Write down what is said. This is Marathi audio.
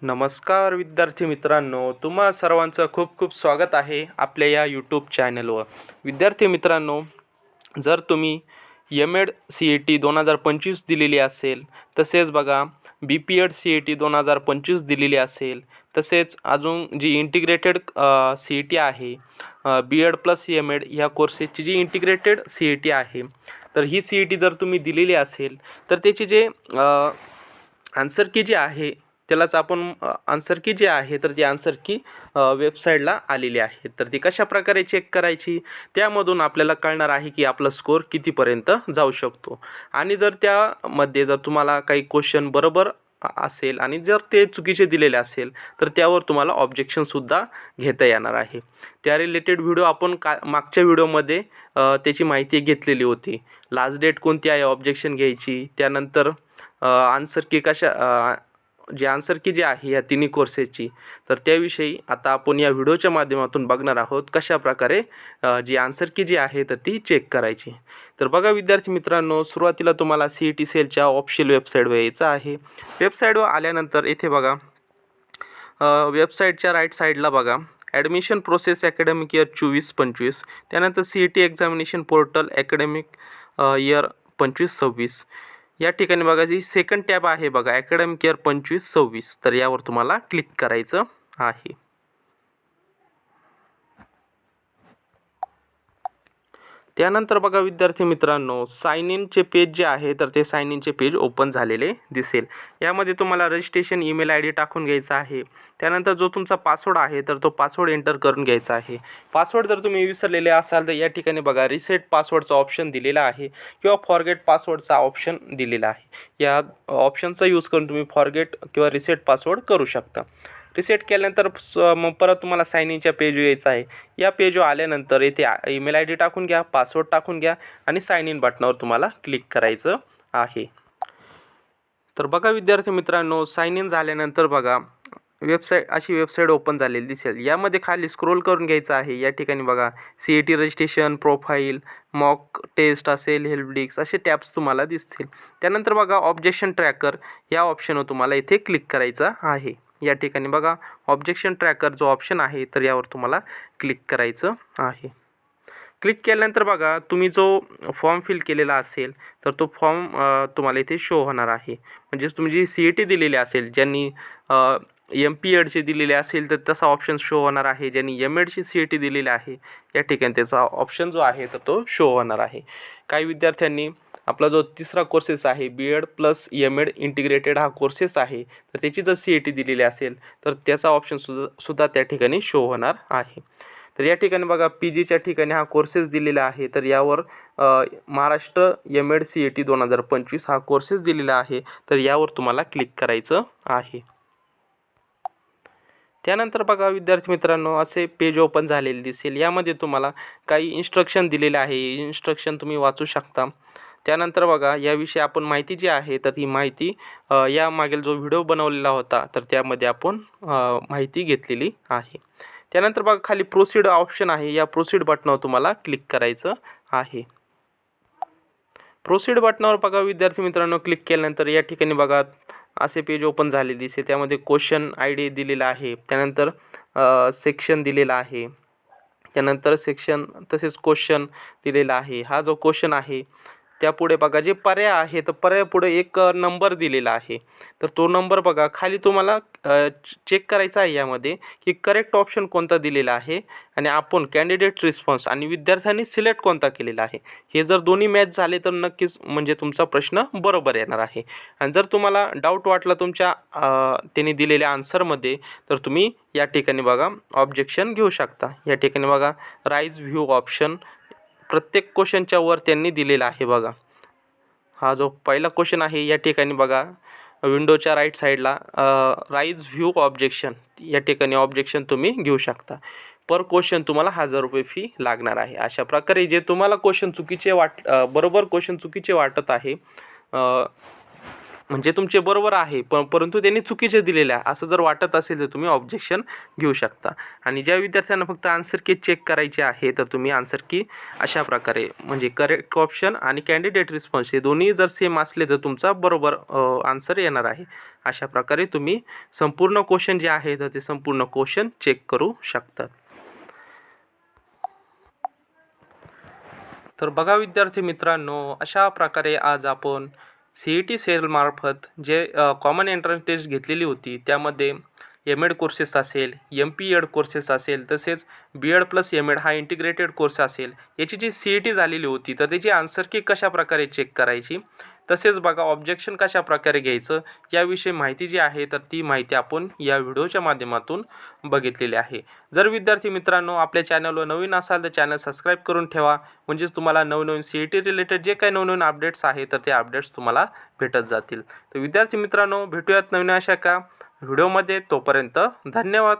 नमस्कार विद्यार्थी मित्रांनो, तुम्हा सर्वांचं खूप खूप स्वागत आहे आपल्या या यूट्यूब चॅनलवर. विद्यार्थी मित्रांनो, जर तुम्ही एम.एड CET 2025 दिलेली असेल, तसेच बघा BPEd CET 2025 दिलेली असेल, तसेच अजून जी इंटिग्रेटेड CET आहे, BEd प्लस एम.एड ह्या कोर्सेसची जी इंटिग्रेटेड CET आहे, तर ही CET जर तुम्ही दिलेली असेल तर त्याची जे आन्सर की जी आहे त्यालाच आपण आन्सर की जी आहे तर ती आन्सर की वेबसाईटला आलेली आहे. तर ती कशा प्रकारे चेक करायची, त्यामधून आपल्याला कळणार आहे की आपला स्कोअर कितीपर्यंत जाऊ शकतो. आणि जर त्यामध्ये जर तुम्हाला काही क्वेश्चन बरोबर असेल आणि जर ते चुकीचे दिलेले असेल तर त्यावर तुम्हाला ऑब्जेक्शनसुद्धा घेता येणार आहे. त्या रिलेटेड व्हिडिओ आपण मागच्या व्हिडिओमध्ये त्याची माहिती घेतलेली होती. लास्ट डेट कोणती आहे ऑब्जेक्शन घ्यायची, त्यानंतर आन्सर की जी आन्सर की जी आहे या तिन्ही कोर्सेसची, तर त्याविषयी आता आपण या व्हिडिओच्या माध्यमातून बघणार आहोत कशा प्रकारे जी आन्सर की जी आहे तर ती चेक करायची. तर बघा विद्यार्थी मित्रांनो, सुरुवातीला तुम्हाला CET सेलच्या ऑफिशियल वेबसाईटवर यायचं आहे. वेबसाईटवर आल्यानंतर इथे बघा वेबसाईटच्या राईट साईडला बघा ॲडमिशन प्रोसेस अकॅडमिक इयर 24-25, त्यानंतर CET examination portal academic year 25-26. या ठिकाणी बघा जी सेकंड टॅब आहे बघा अकॅडमिक इयर 25-26, तर यावर तुम्हाला क्लिक करायचं आहे. त्यानंतर बघा विद्यार्थी मित्रांनो, साइन इनचे पेज जे आहे तर ते साइन इनचे पेज ओपन झालेले दिसेल. यामध्ये तुम्हाला रजिस्ट्रेशन ईमेल ID टाकून घ्यायचा आहे. त्यानंतर जो तुमचा पासवर्ड आहे तर तो पासवर्ड एंटर करून घ्यायचा आहे. पासवर्ड जर तुम्ही विसरलेले असाल तर या ठिकाणी बघा रिसेट पासवर्डचा ऑप्शन दिलेला आहे किंवा फॉरगेट पासवर्डचा ऑप्शन दिलेला आहे. या ऑप्शनचा यूज करून तुम्ही फॉरगेट किंवा रिसेट पासवर्ड करू शकता. रिसेट केल्यानंतर मग परत तुम्हाला साइन इनच्या पेजवर यायचं आहे. या पेजवर आल्यानंतर इथे ईमेल ID टाकून घ्या, पासवर्ड टाकून घ्या आणि साइन इन बटनावर तुम्हाला क्लिक करायचं आहे. तर बघा विद्यार्थी मित्रांनो, साइन इन झाल्यानंतर बघा अशी वेबसाईट ओपन झालेली दिसेल. यामध्ये खाली स्क्रोल करून घ्यायचं आहे. या ठिकाणी बघा CET registration, profile, mock test असेल, हेल्प डेस्क असे टॅब्स तुम्हाला दिसतील. त्यानंतर बघा ऑब्जेक्शन ट्रॅकर या ऑप्शनवर तुम्हाला इथे क्लिक करायचं आहे. या ठिकाणी बघा ऑब्जेक्शन ट्रॅकर जो ऑप्शन आहे तर यावर तुम्हाला क्लिक करायचं आहे. क्लिक केल्यानंतर बघा तुम्ही जो फॉर्म फिल केलेला असेल तर तो फॉर्म तुम्हाला इथे शो होणार आहे. म्हणजेच तुम्ही जी CET दिलेली असेल, ज्यांनी MPEdची दिलेली असेल तर तसा ऑप्शन शो होणार आहे. ज्यांनी M.Edची CET दिलेली आहे या ठिकाणी त्याचा ऑप्शन जो आहे तर तो शो होणार आहे. काही विद्यार्थ्यांनी आपला जो तिसरा कोर्सेस आहे BEd प्लस M.Ed इंटिग्रेटेड हा कोर्सेस आहे, तर त्याची जर CET दिलेली असेल तर त्याचा ऑप्शन सुद्धा त्या ठिकाणी शो होणार आहे. तर या ठिकाणी बघा PGच्या ठिकाणी हा कोर्सेस दिलेला आहे, तर यावर महाराष्ट्र M.Ed CET 2025 हा कोर्सेस दिलेला आहे, तर यावर तुम्हाला क्लिक करायचं आहे. त्यानंतर बघा विद्यार्थी मित्रांनो, असे पेज ओपन झालेले दिसेल. यामध्ये तुम्हाला काही इन्स्ट्रक्शन दिलेले आहे, इन्स्ट्रक्शन तुम्ही वाचू शकता. त्यानंतर बघा याविषयी आपण माहिती जी आहे तर ती माहिती या मागील जो व्हिडिओ बनवलेला होता तर त्यामध्ये आपण माहिती घेतलेली आहे. त्यानंतर बघा खाली प्रोसीड ऑप्शन आहे, या प्रोसीड बटनावर तुम्हाला क्लिक करायचं आहे. प्रोसीड बटनावर बघा विद्यार्थी मित्रांनो क्लिक केल्यानंतर या ठिकाणी बघा असे पेज ओपन झाले दिसे. त्यामध्ये क्वेश्चन ID दिलेला आहे, त्यानंतर सेक्शन दिलेला आहे, त्यानंतर सेक्शन तसेच क्वेश्चन दिलेला आहे. हा जो क्वेश्चन आहे त्यापुढे बघा जे पर्याय आहे तर पर्यायापुढे एक नंबर दिलेला आहे, तर तो नंबर बघा खाली तुम्हाला चेक करायचा आहे यामध्ये की करेक्ट ऑप्शन कोणता दिलेला आहे आणि आपण कॅन्डिडेट रिस्पॉन्स आणि विद्यार्थ्यांनी सिलेक्ट कोणता केलेला आहे. हे जर दोन्ही मॅच झाले तर नक्कीच म्हणजे तुमचा प्रश्न बरोबर येणार आहे. आणि जर तुम्हाला डाऊट वाटला तुमच्या त्यांनी दिलेल्या आन्सरमध्ये तर तुम्ही या ठिकाणी बघा ऑब्जेक्शन घेऊ शकता. या ठिकाणी बघा राईज व्ह्यू ऑप्शन प्रत्येक क्वेश्चनच्या वर त्यांनी दिलेला आहे. बघा हा जो पहिला क्वेश्चन आहे या ठिकाणी बघा विंडोच्या राईट साईडला राईज व्ह्यू ऑब्जेक्शन, या ठिकाणी ऑब्जेक्शन तुम्ही घेऊ शकता. पर क्वेश्चन तुम्हाला 1000 रुपये फी लागणार आहे. अशा प्रकारे जे तुम्हाला क्वेश्चन चुकीचे बरोबर क्वेश्चन चुकीचे वाटत आहे म्हणजे तुमचे बरोबर आहे परंतु त्यांनी चुकीचे दिलेले आहे असं जर वाटत असेल तर तुम्ही ऑब्जेक्शन घेऊ शकता. आणि ज्या विद्यार्थ्यांना फक्त आन्सर की चेक करायचे आहे तर तुम्ही आन्सर की अशा प्रकारे म्हणजे करेक्ट ऑप्शन आणि कॅन्डिडेट रिस्पॉन्स हे दोन्ही जर सेम असले तर तुमचा बरोबर आन्सर येणार आहे. अशा प्रकारे तुम्ही संपूर्ण क्वेश्चन जे आहे तर ते संपूर्ण क्वेश्चन चेक करू शकतात. तर बघा विद्यार्थी मित्रांनो, अशा प्रकारे आज आपण CET सेलमार्फत जे कॉमन एंट्रन्स टेस्ट घेतलेली होती त्यामध्ये एम-एड कोर्सेस असेल, MPEd कोर्सेस असेल, तसेच BEd प्लस MAd हा इंटिग्रेटेड कोर्स असेल, याची जी CET झालेली होती तर त्याची आन्सर की कशा प्रकारे चेक करायची, तसेच बघा ऑब्जेक्शन कशा प्रकारे घ्यायचं याविषयी माहिती जी आहे तर ती माहिती आपण या व्हिडिओच्या माध्यमातून बघितलेली आहे. जर विद्यार्थी मित्रांनो आपल्या चॅनलवर नवीन असाल तर चॅनल सबस्क्राईब करून ठेवा, म्हणजेच तुम्हाला नवनवीन CET रिलेटेड जे काही नवनवीन अपडेट्स आहेत तर ते अपडेट्स तुम्हाला भेटत जातील. तर विद्यार्थी मित्रांनो भेटूयात नवीन अशा का व्हिडिओमध्ये. तोपर्यंत धन्यवाद.